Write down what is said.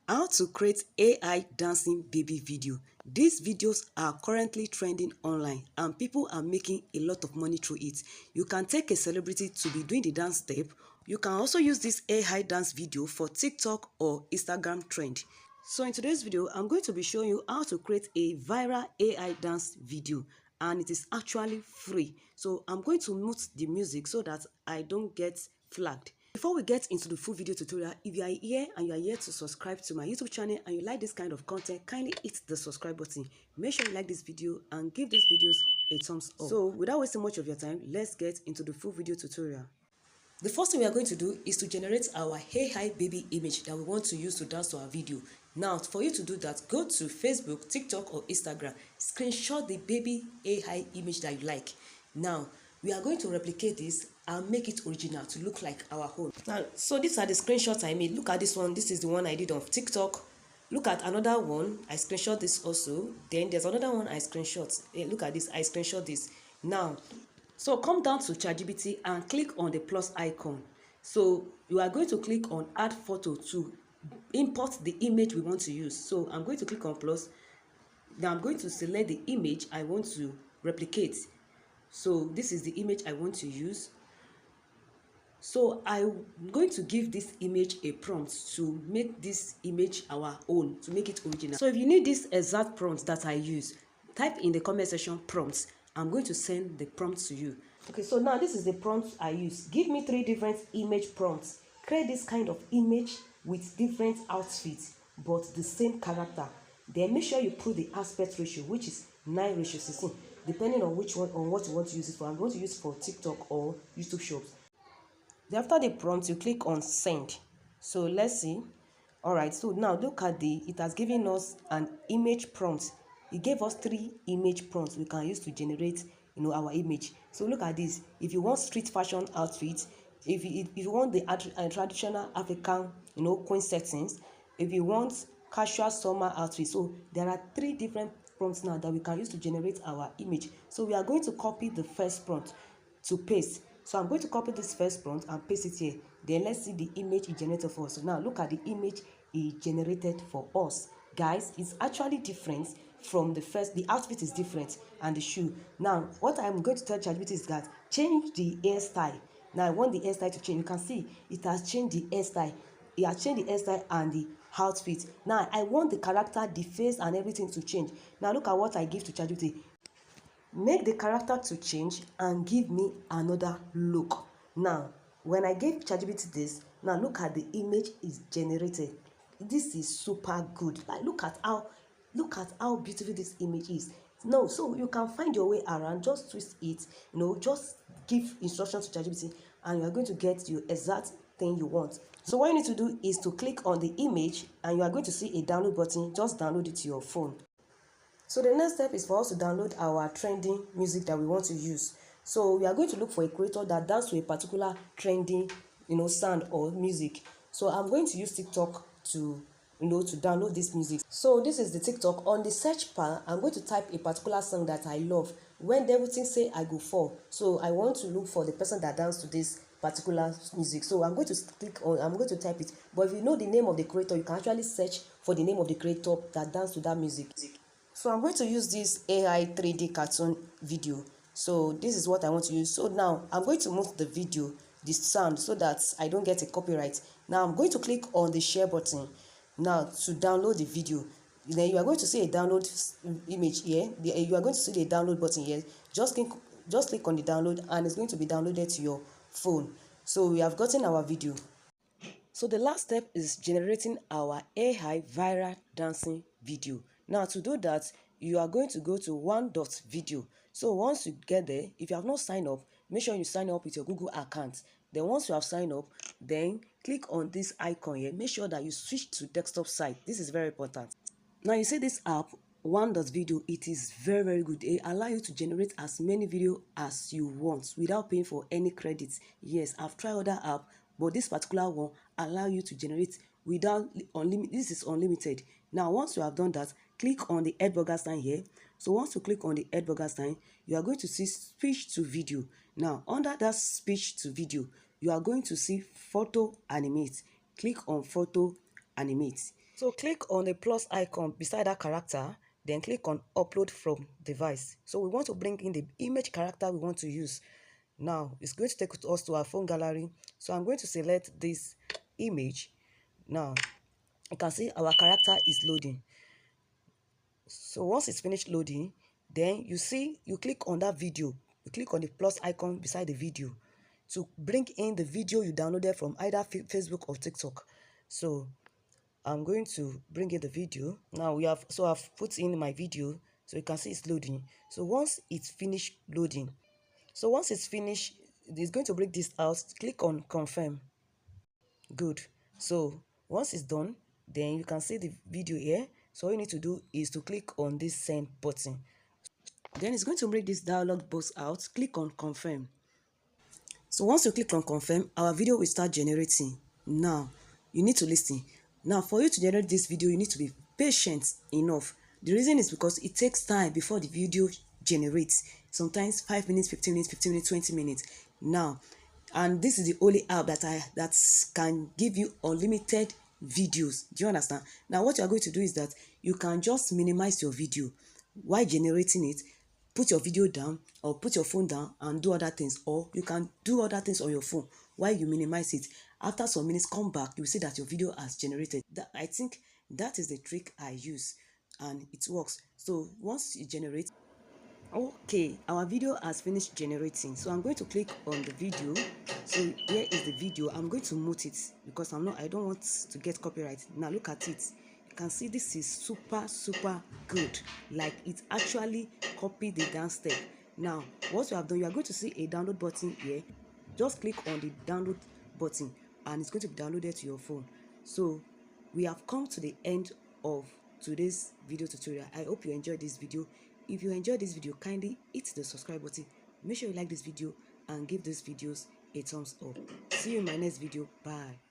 How to create AI dancing baby video. These videos are currently trending online and people are making a lot of money through it. You can take a celebrity to be doing the dance step. You can also use this AI dance video for TikTok or Instagram trend. So in today's video, I'm going to be showing you how to create a viral AI dance video, and it is actually free. So I'm going to mute the music so that I don't get flagged. Before we get into the full video tutorial, if you are here and you are here to subscribe to my YouTube channel and you like this kind of content, kindly hit the subscribe button. Make sure you like this video and give these videos a thumbs up. So without wasting much of your time, let's get into the full video tutorial. The first thing we are going to do is to generate our AI baby image that we want to use to dance to our video. Now, for you to do that, go to Facebook, TikTok or Instagram. Screenshot the baby AI image that you like. Now, we are going to replicate this and make it original to look like our own. Now, so these are the screenshots I made. Look at this one. This is the one I did on TikTok. Look at another one. I screenshot this also. Then there's another one I screenshot. Look at this. I screenshot this. Now, so come down to ChatGPT and click on the plus icon. So you are going to click on add photo to import the image we want to use. So I'm going to click on plus. Now I'm going to select the image I want to replicate. So this is the image I want to use. So I'm going to give this image a prompt to make this image our own, to make it original. So if you need this exact prompt that I use, type in the comment section prompts. I'm going to send the prompt to you. Okay, so now this is the prompt I use. Give me 3 different image prompts. Create this kind of image with different outfits but the same character. Then make sure you put the aspect ratio, which is 9:16, depending on which one, on what you want to use it for. I'm going to use it for TikTok or YouTube Shorts. Then after the prompt, you click on send. So let's see. All right, so now look at it has given us an image prompt. It gave us 3 image prompts we can use to generate our image. So look at this. If you want street fashion outfit, if you want the traditional African queen settings, if you want casual summer outfit. So there are 3 different prompts now that we can use to generate our image. So we are going to copy the first prompt to paste. So I'm going to copy this first prompt and paste it here. Then let's see the image it generated for us. So now look at the image it generated for us. Guys, it's actually different from the first. The outfit is different and the shoe. Now what I'm going to tell ChatGPT is that change the hairstyle. Now I want the hairstyle to change. You can see it has changed the hairstyle. It has changed the hairstyle and the outfit. Now I want the character, the face and everything to change. Now look at what I give to ChatGPT. Make the character to change and give me another look. Now when I gave ChatGPT this, now look at the image is generated. This is super good. Like look at how beautiful this image is. No, so you can find your way around, just twist it, just give instructions to ChatGPT and you are going to get your exact thing you want. So what you need to do is to click on the image and you are going to see a download button. Just download it to your phone. So the next step is for us to download our trending music that we want to use. So we are going to look for a creator that dances to a particular trending, sound or music. So I'm going to use TikTok to download this music. So this is the TikTok. On the search bar, I'm going to type a particular song that I love. When everything say I go fall. So I want to look for the person that dances to this particular music. So I'm going to I'm going to type it. But if you know the name of the creator, you can actually search for the name of the creator that dances to that music. So I'm going to use this AI 3D cartoon video. So this is what I want to use. So now I'm going to move the video, the sound, so that I don't get a copyright. Now I'm going to click on the share button now to download the video. Then you are going to see a download image here. You are going to see the download button here. Just click on the download and it's going to be downloaded to your phone. So we have gotten our video. So the last step is generating our AI viral dancing video. Now to do that, you are going to go to one.video. So once you get there, if you have not signed up, make sure you sign up with your Google account. Then once you have signed up, then click on this icon here. Make sure that you switch to desktop side. This is very important. Now you see this app, one.video, it is very good. It allows you to generate as many videos as you want without paying for any credits. Yes, I've tried other app, but this particular one allow you to generate without unlimited. This is unlimited. Now once you have done that, click on the head burger sign here. So once you click on the head burger sign, you are going to see speech to video. Now under that speech to video, you are going to see photo animate. Click on photo animate. So click on the plus icon beside that character, then click on upload from device. So we want to bring in the image character we want to use. Now it's going to take us to our phone gallery. So I'm going to select this image. Now you can see our character is loading. So once it's finished loading, then you click on that video. You click on the plus icon beside the video to bring in the video you downloaded from either Facebook or TikTok. So I'm going to bring in the video. Now I've put in my video, so you can see it's loading. So once it's finished loading, it's going to break this out. Click on confirm. Good. So once it's done, then you can see the video here. So all you need to do is to click on this send button. Then it's going to break this dialog box out. Click on confirm. So once you click on confirm, our video will start generating. Now you need to listen. Now for you to generate this video, you need to be patient enough. The reason is because it takes time before the video generates. Sometimes 5 minutes, 15 minutes, 15 minutes, 20 minutes. Now, and this is the only app that can give you unlimited videos. Do you understand? Now what you are going to do is that you can just minimize your video while generating it. Put your video down or put your phone down and do other things, or you can do other things on your phone while you minimize it. After some minutes, come back, you will see that your video has generated. I think that is the trick I use and it works. So once you generate, okay, our video has finished generating. So I'm going to click on the video. So here is the video. I'm going to mute it because I don't want to get copyright. Now look at it. You can see this is super good. Like it actually copied the dance step. Now what you have done, you are going to see a download button here. Just click on the download button and it's going to be downloaded to your phone. So we have come to the end of today's video tutorial. I hope you enjoyed this video. If you enjoyed this video, kindly hit the subscribe button. Make sure you like this video and give these videos a thumbs up. See you in my next video. Bye.